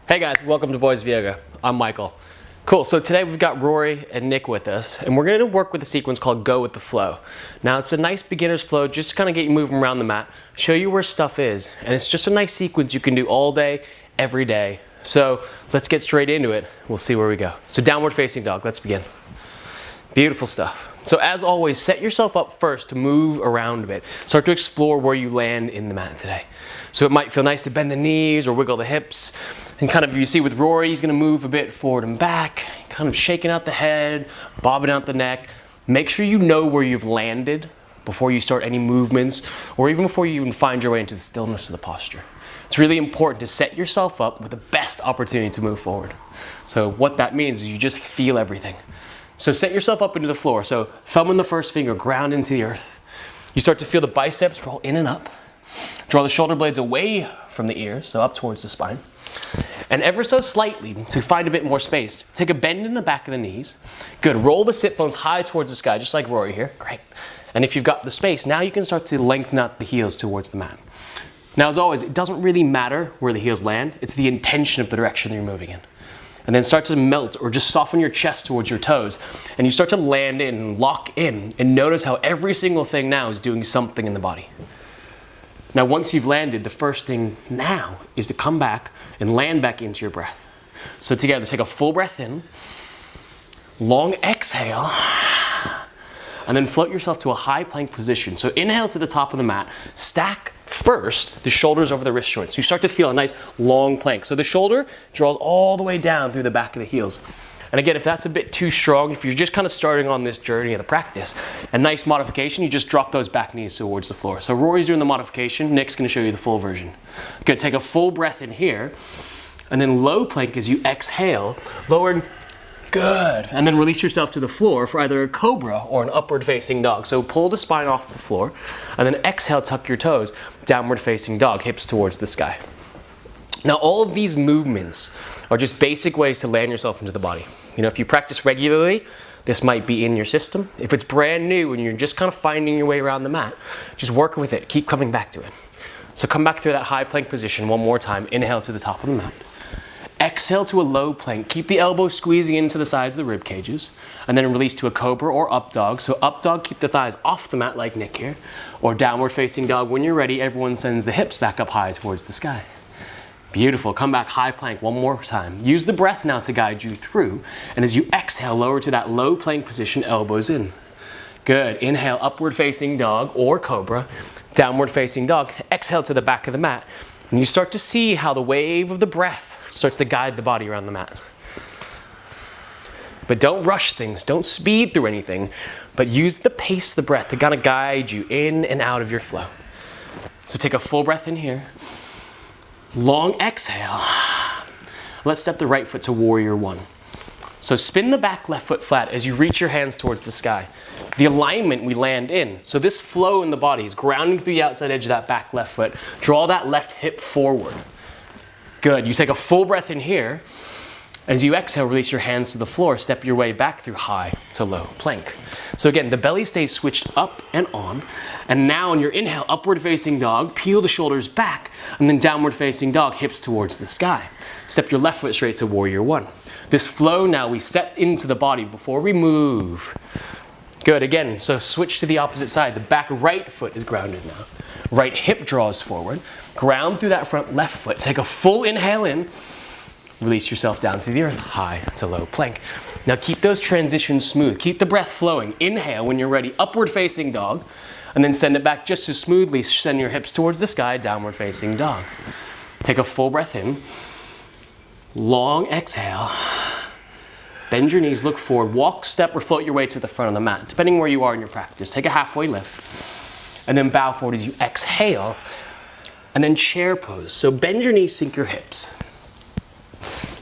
Hey guys, welcome to Boys of Yoga. I'm Michael. Cool, so today we've got Rory and Nick with us, and we're going to work with a sequence called Go With The Flow. Now it's a nice beginner's flow, just to kind of get you moving around the mat, show you where stuff is, and it's just a nice sequence you can do all day, every day. So let's get straight into it. We'll see where we go. So downward facing dog, let's begin. Beautiful stuff. So as always, set yourself up first to move around a bit. Start to explore where you land in the mat today. So it might feel nice to bend the knees or wiggle the hips. And kind of, you see with Rory, he's gonna move a bit forward and back, kind of shaking out the head, bobbing out the neck. Make sure you know where you've landed before you start any movements, or even before you even find your way into the stillness of the posture. It's really important to set yourself up with the best opportunity to move forward. So what that means is you just feel everything. So set yourself up into the floor. So thumb and the first finger ground into the earth. You start to feel the biceps roll in and up. Draw the shoulder blades away from the ears, so up towards the spine. And ever so slightly, to find a bit more space, take a bend in the back of the knees. Good, roll the sit bones high towards the sky, just like Rory here. Great. And if you've got the space, now you can start to lengthen out the heels towards the mat. Now as always, it doesn't really matter where the heels land, it's the intention of the direction that you're moving in. And then start to melt or just soften your chest towards your toes. And you start to land in, lock in, and notice how every single thing now is doing something in the body. Now once you've landed, the first thing now is to come back and land back into your breath. So together, take a full breath in, long exhale, and then float yourself to a high plank position. So inhale to the top of the mat, stack first the shoulders over the wrist joints. You start to feel a nice long plank. So the shoulder draws all the way down through the back of the heels. And again, if that's a bit too strong, if you're just kind of starting on this journey of the practice, a nice modification, you just drop those back knees towards the floor. So Rory's doing the modification, Nick's gonna show you the full version. Good, take a full breath in here, and then low plank as you exhale, lower, good. And then release yourself to the floor for either a cobra or an upward facing dog. So pull the spine off the floor, and then exhale, tuck your toes, downward facing dog, hips towards the sky. Now all of these movements are just basic ways to land yourself into the body. You know, if you practice regularly, this might be in your system. If it's brand new and you're just kind of finding your way around the mat, just work with it, keep coming back to it. So come back through that high plank position one more time, inhale to the top of the mat. Exhale to a low plank, keep the elbows squeezing into the sides of the rib cages, and then release to a cobra or up dog. So up dog, keep the thighs off the mat like Nick here, or downward facing dog. When you're ready, everyone sends the hips back up high towards the sky. Beautiful, come back high plank one more time. Use the breath now to guide you through, and as you exhale, lower to that low plank position, elbows in. Good, inhale, upward facing dog or cobra, downward facing dog. Exhale to the back of the mat, and you start to see how the wave of the breath starts to guide the body around the mat. But don't rush things, don't speed through anything, but use the pace of the breath to kind of guide you in and out of your flow. So take a full breath in here. Long exhale. Let's step the right foot to warrior one. So spin the back left foot flat as you reach your hands towards the sky. The alignment we land in. So this flow in the body is grounding through the outside edge of that back left foot. Draw that left hip forward. Good, you take a full breath in here. As you exhale, release your hands to the floor. Step your way back through high to low plank. So again, the belly stays switched up and on. And now on your inhale, upward facing dog, peel the shoulders back, and then downward facing dog, hips towards the sky. Step your left foot straight to warrior one. This flow now we set into the body before we move. Good, again, so switch to the opposite side. The back right foot is grounded now. Right hip draws forward. Ground through that front left foot. Take a full inhale in. Release yourself down to the earth, high to low plank. Now keep those transitions smooth. Keep the breath flowing. Inhale when you're ready, upward facing dog, and then send it back just as smoothly. Send your hips towards the sky, downward facing dog. Take a full breath in. Long exhale. Bend your knees, look forward. Walk, step, or float your way to the front of the mat, depending where you are in your practice. Take a halfway lift, and then bow forward as you exhale, and then chair pose. So bend your knees, sink your hips.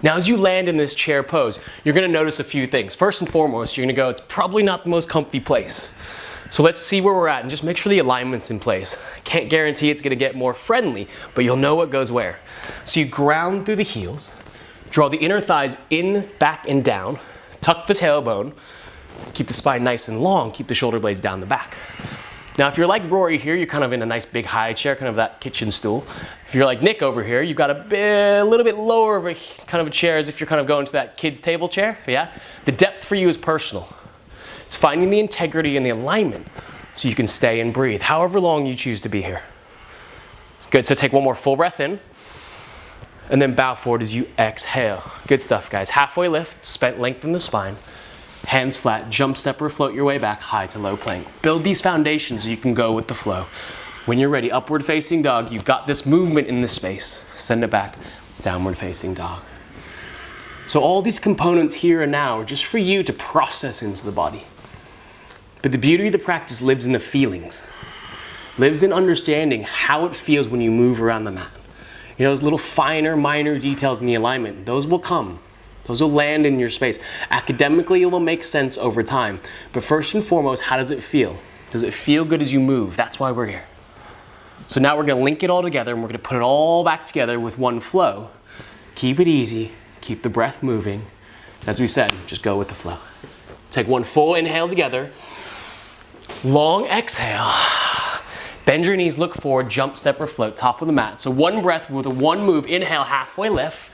Now as you land in this chair pose, you're gonna notice a few things. First and foremost, you're gonna go, it's probably not the most comfy place. So let's see where we're at and just make sure the alignment's in place. Can't guarantee it's gonna get more friendly, but you'll know what goes where. So you ground through the heels, draw the inner thighs in, back, and down, tuck the tailbone, keep the spine nice and long, keep the shoulder blades down the back. Now, if you're like Rory here, you're kind of in a nice big high chair, kind of that kitchen stool. If you're like Nick over here, you've got a little bit lower of a kind of a chair as if you're kind of going to that kid's table chair, yeah? The depth for you is personal. It's finding the integrity and the alignment so you can stay and breathe, however long you choose to be here. Good, so take one more full breath in, and then bow forward as you exhale. Good stuff, guys. Halfway lift, lengthen the spine. Hands flat, jump, step, or float your way back, high to low plank. Build these foundations so you can go with the flow. When you're ready, upward facing dog, you've got this movement in this space. Send it back, downward facing dog. So all these components here and now are just for you to process into the body. But the beauty of the practice lives in the feelings. Lives in understanding how it feels when you move around the mat. You know, those little finer, minor details in the alignment, those will come. Those will land in your space. Academically, it will make sense over time. But first and foremost, how does it feel? Does it feel good as you move? That's why we're here. So now we're going to link it all together, and we're going to put it all back together with one flow. Keep it easy. Keep the breath moving. As we said, just go with the flow. Take one full inhale together. Long exhale. Bend your knees, look forward, jump, step, or float, top of the mat. So one breath with a one move. Inhale, halfway lift.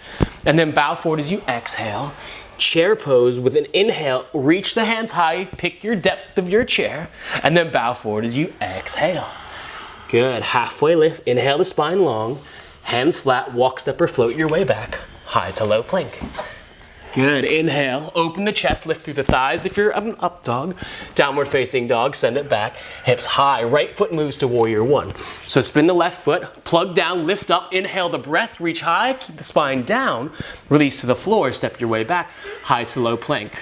And then bow forward as you exhale. Chair pose with an inhale. Reach the hands high. Pick your depth of your chair. And then bow forward as you exhale. Good. Halfway lift. Inhale the spine long. Hands flat. Walk, step, or float your way back. High to low plank. Good. Inhale. Open the chest. Lift through the thighs if you're an up dog. Downward facing dog. Send it back. Hips high. Right foot moves to warrior one. So spin the left foot. Plug down. Lift up. Inhale the breath. Reach high. Keep the spine down. Release to the floor. Step your way back. High to low plank.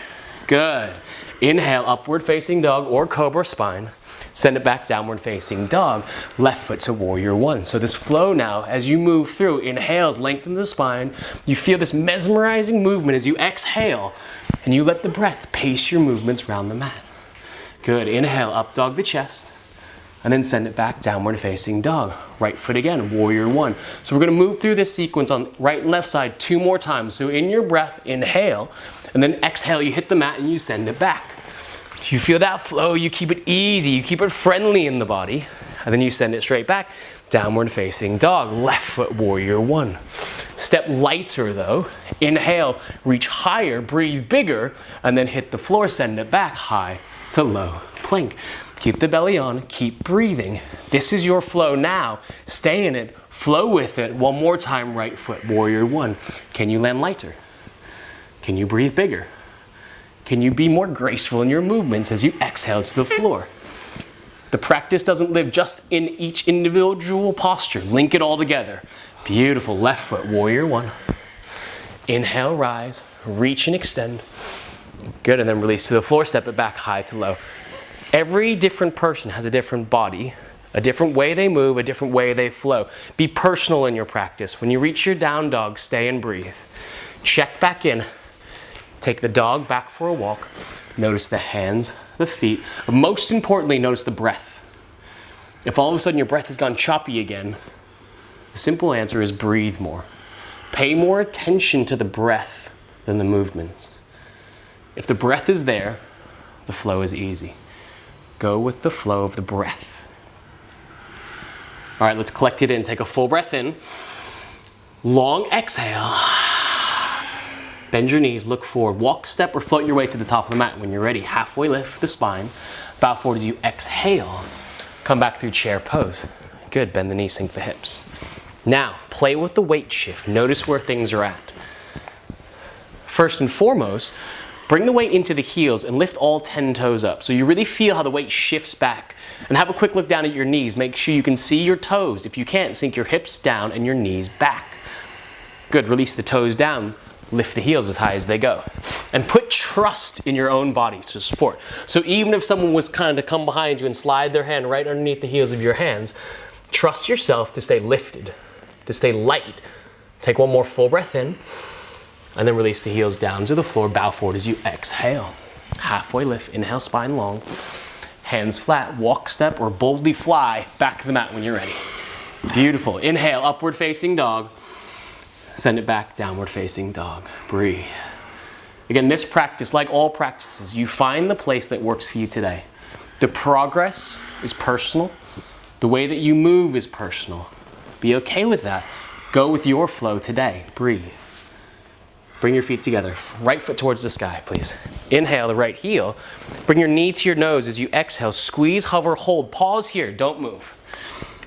Good. Inhale. Upward facing dog or cobra spine. Send it back, downward facing dog. Left foot to warrior one. So this flow now, as you move through, inhales, lengthen the spine. You feel this mesmerizing movement as you exhale, and you let the breath pace your movements around the mat. Good. Inhale, up dog the chest, and then send it back, downward facing dog. Right foot again, warrior one. So we're going to move through this sequence on right and left side 2 more times. So in your breath, inhale, and then exhale, you hit the mat and you send it back. You feel that flow, you keep it easy, you keep it friendly in the body, and then you send it straight back, downward facing dog, left foot warrior one. Step lighter though, inhale, reach higher, breathe bigger, and then hit the floor, send it back, high to low plank. Keep the belly on, keep breathing. This is your flow now, stay in it, flow with it. One more time, right foot warrior one. Can you land lighter? Can you breathe bigger? Can you be more graceful in your movements as you exhale to the floor? The practice doesn't live just in each individual posture. Link it all together. Beautiful. Left foot, warrior one. Inhale, rise, reach and extend. Good, and then release to the floor, step it back, high to low. Every different person has a different body, a different way they move, a different way they flow. Be personal in your practice. When you reach your down dog, stay and breathe. Check back in. Take the dog back for a walk. Notice the hands, the feet. But most importantly, notice the breath. If all of a sudden your breath has gone choppy again, the simple answer is breathe more. Pay more attention to the breath than the movements. If the breath is there, the flow is easy. Go with the flow of the breath. All right, let's collect it in. Take a full breath in. Long exhale. Bend your knees, look forward. Walk, step, or float your way to the top of the mat. When you're ready, halfway lift the spine. Bow forward as you exhale. Come back through chair pose. Good, bend the knees, sink the hips. Now, play with the weight shift. Notice where things are at. First and foremost, bring the weight into the heels and lift all 10 toes up. So you really feel how the weight shifts back. And have a quick look down at your knees. Make sure you can see your toes. If you can't, sink your hips down and your knees back. Good, release the toes down. Lift the heels as high as they go. And put trust in your own body to support. So even if someone was kind of come behind you and slide their hand right underneath the heels of your hands, trust yourself to stay lifted, to stay light. Take one more full breath in, and then release the heels down to the floor. Bow forward as you exhale. Halfway lift, inhale, spine long. Hands flat, walk, step, or boldly fly back to the mat when you're ready. Beautiful. Inhale, upward facing dog. Send it back, downward facing dog. Breathe. Again, this practice, like all practices, you find the place that works for you today. The progress is personal. The way that you move is personal. Be okay with that. Go with your flow today. Breathe. Bring your feet together. Right foot towards the sky, please. Inhale the right heel. Bring your knee to your nose as you exhale. Squeeze, hover, hold. Pause here. Don't move.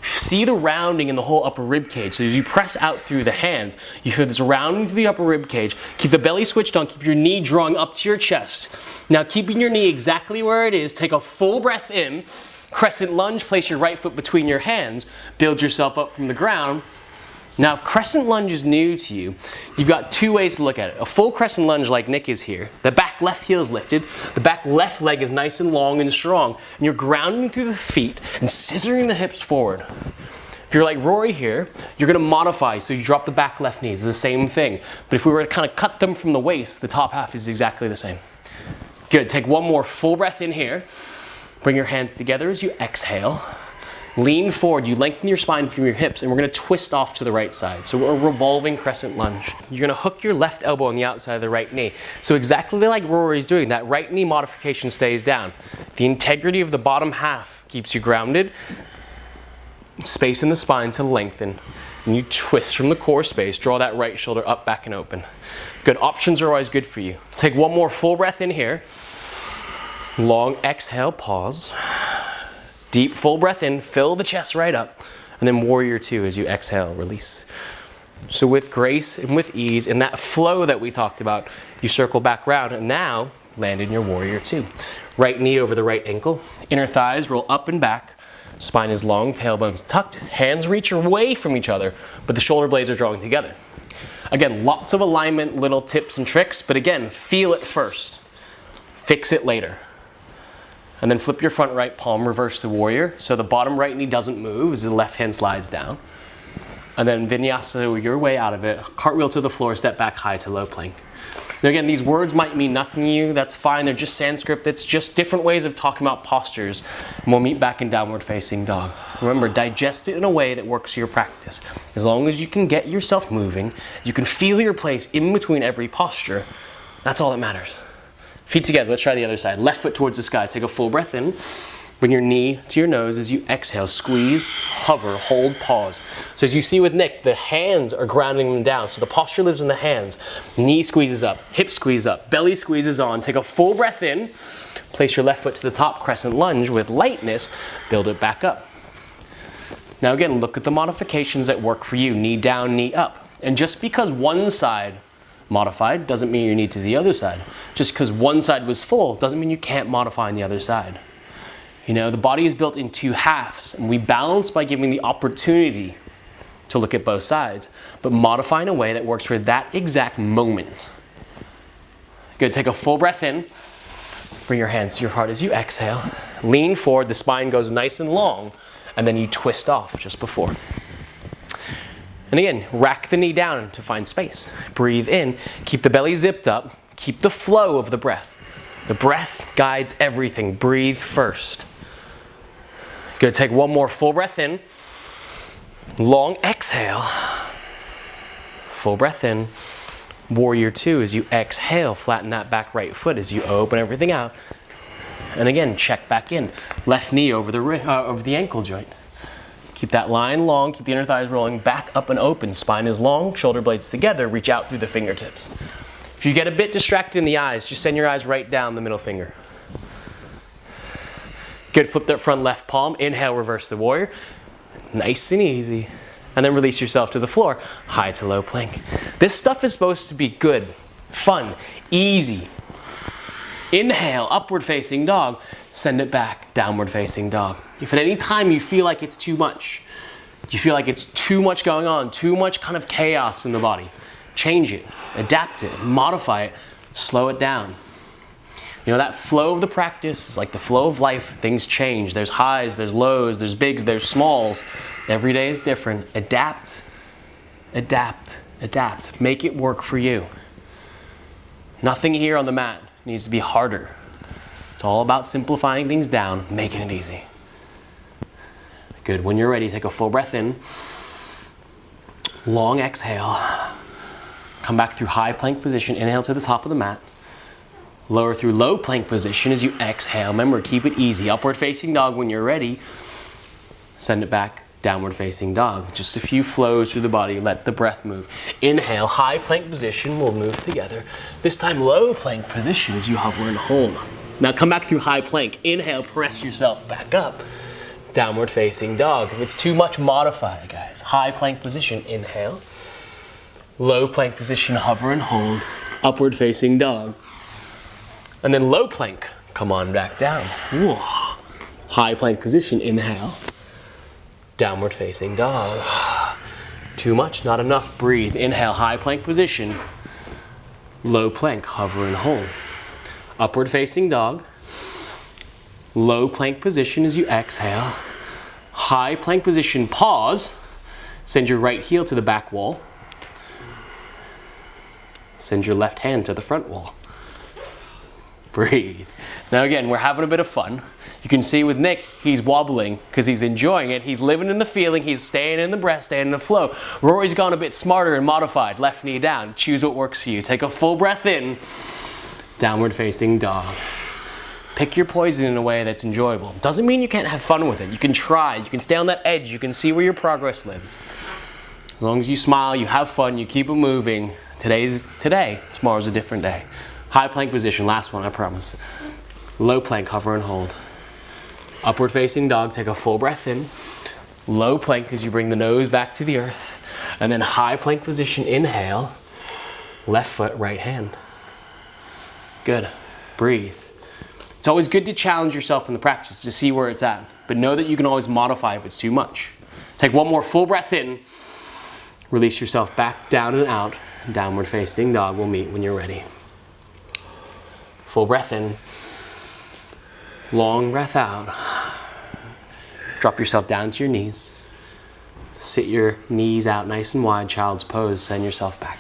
See the rounding in the whole upper rib cage. So as you press out through the hands, you feel this rounding through the upper rib cage. Keep the belly switched on. Keep your knee drawing up to your chest. Now keeping your knee exactly where it is, take a full breath in. Crescent lunge, place your right foot between your hands. Build yourself up from the ground. Now, if crescent lunge is new to you, you've got two ways to look at it. A full crescent lunge like Nick is here. The back left heel is lifted. The back left leg is nice and long and strong. And you're grounding through the feet and scissoring the hips forward. If you're like Rory here, you're going to modify. So you drop the back left knee. It's the same thing. But if we were to kind of cut them from the waist, the top half is exactly the same. Good. Take one more full breath in here. Bring your hands together as you exhale. Lean forward, you lengthen your spine from your hips, and we're gonna twist off to the right side. So we're a revolving crescent lunge. You're gonna hook your left elbow on the outside of the right knee. So exactly like Rory's doing, that right knee modification stays down. The integrity of the bottom half keeps you grounded. Space in the spine to lengthen. And you twist from the core space, draw that right shoulder up, back, and open. Good, options are always good for you. Take one more full breath in here. Long exhale, pause. Deep full breath in, fill the chest right up, and then warrior two as you exhale, release. So with grace and with ease, in that flow that we talked about, you circle back round and now land in your warrior two. Right knee over the right ankle, inner thighs roll up and back, spine is long, tailbones tucked, hands reach away from each other, but the shoulder blades are drawing together. Again, lots of alignment, little tips and tricks, but again, feel it first, fix it later. And then flip your front right palm, reverse the warrior. So the bottom right knee doesn't move as the left hand slides down. And then vinyasa your way out of it. Cartwheel to the floor, step back high to low plank. Now again, these words might mean nothing to you. That's fine. They're just Sanskrit. It's just different ways of talking about postures. And we'll meet back in downward facing dog. Remember, digest it in a way that works for your practice. As long as you can get yourself moving, you can feel your place in between every posture. That's all that matters. Feet together, let's try the other side. Left foot towards the sky, take a full breath in. Bring your knee to your nose as you exhale. Squeeze, hover, hold, pause. So as you see with Nick, the hands are grounding them down. So the posture lives in the hands. Knee squeezes up, hip squeeze up, belly squeezes on. Take a full breath in. Place your left foot to the top, crescent lunge with lightness. Build it back up. Now again, look at the modifications that work for you. Knee down, knee up. And just because one side modified doesn't mean you need to the other side. Just because one side was full doesn't mean you can't modify on the other side. You know, the body is built in two halves, and we balance by giving the opportunity to look at both sides, but modify in a way that works for that exact moment. Good, take a full breath in. Bring your hands to your heart as you exhale. Lean forward, the spine goes nice and long, and then you twist off just before. And again, rack the knee down to find space. Breathe in, keep the belly zipped up, keep the flow of the breath. The breath guides everything. Breathe first. Good, take one more full breath in. Long exhale. Full breath in. Warrior two as you exhale, flatten that back right foot as you open everything out. And again, check back in. Left knee over the ankle joint. Keep that line long, keep the inner thighs rolling back up and open. Spine is long, shoulder blades together, reach out through the fingertips. If you get a bit distracted in the eyes, just send your eyes right down the middle finger. Good, flip that front left palm, inhale, reverse the warrior. Nice and easy. And then release yourself to the floor, high to low plank. This stuff is supposed to be good, fun, easy. Inhale, upward facing dog. Send it back, downward facing dog. If at any time you feel like it's too much, you feel like it's too much going on, too much kind of chaos in the body, change it, adapt it, modify it, slow it down. You know, that flow of the practice is like the flow of life. Things change. There's highs, there's lows, there's bigs, there's smalls. Every day is different. Adapt, adapt, adapt. Make it work for you. Nothing here on the mat needs to be harder. It's all about simplifying things down, making it easy. Good. When you're ready, take a full breath in. Long exhale. Come back through high plank position. Inhale to the top of the mat. Lower through low plank position as you exhale. Remember, keep it easy. Upward facing dog when you're ready. Send it back, downward facing dog. Just a few flows through the body. Let the breath move. Inhale, high plank position. We'll move together. This time, low plank position as you hover and hold. Now come back through high plank. Inhale, press yourself back up. Downward facing dog. If it's too much, modify it, guys. High plank position, inhale. Low plank position, hover and hold. Upward facing dog. And then low plank, come on back down. Ooh. High plank position, inhale. Downward facing dog. Too much, not enough, breathe. Inhale, high plank position. Low plank, hover and hold. Upward facing dog. Low plank position as you exhale. High plank position, pause. Send your right heel to the back wall. Send your left hand to the front wall. Breathe. Now again, we're having a bit of fun. You can see with Nick, he's wobbling because he's enjoying it. He's living in the feeling. He's staying in the breath, staying in the flow. Rory's gone a bit smarter and modified. Left knee down. Choose what works for you. Take a full breath in. Downward facing dog. Pick your poison in a way that's enjoyable. Doesn't mean you can't have fun with it. You can try. You can stay on that edge. You can see where your progress lives. As long as you smile, you have fun, you keep it moving. Today's today. Tomorrow's a different day. High plank position, last one, I promise. Low plank, hover and hold. Upward facing dog, take a full breath in. Low plank as you bring the nose back to the earth. And then high plank position, inhale. Left foot, right hand. Good, breathe. It's always good to challenge yourself in the practice to see where it's at. But know that you can always modify if it's too much. Take one more full breath in. Release yourself back, down and out. Downward facing dog, we'll meet when you're ready. Full breath in. Long breath out. Drop yourself down to your knees. Sit your knees out nice and wide, child's pose. Send yourself back.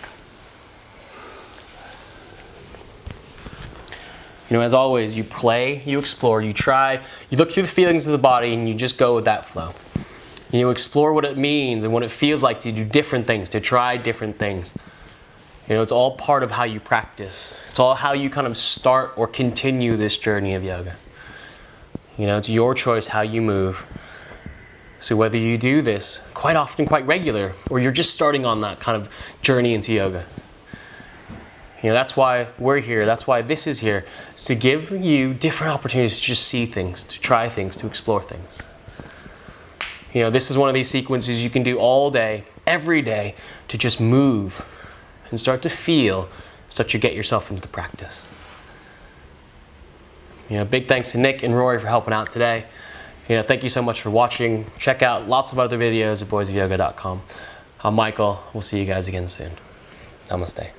You know, as always, you play, you explore, you try, you look through the feelings of the body and you just go with that flow. You explore what it means and what it feels like to do different things, to try different things. You know, it's all part of how you practice. It's all how you kind of start or continue this journey of yoga. You know, it's your choice how you move. So whether you do this quite often, quite regular, or you're just starting on that kind of journey into yoga. You know, that's why we're here. That's why this is here. Is to give you different opportunities to just see things, to try things, to explore things. You know, this is one of these sequences you can do all day, every day, to just move and start to feel, start to get yourself into the practice. You know, big thanks to Nick and Rory for helping out today. You know, thank you so much for watching. Check out lots of other videos at boysofyoga.com. I'm Michael. We'll see you guys again soon. Namaste.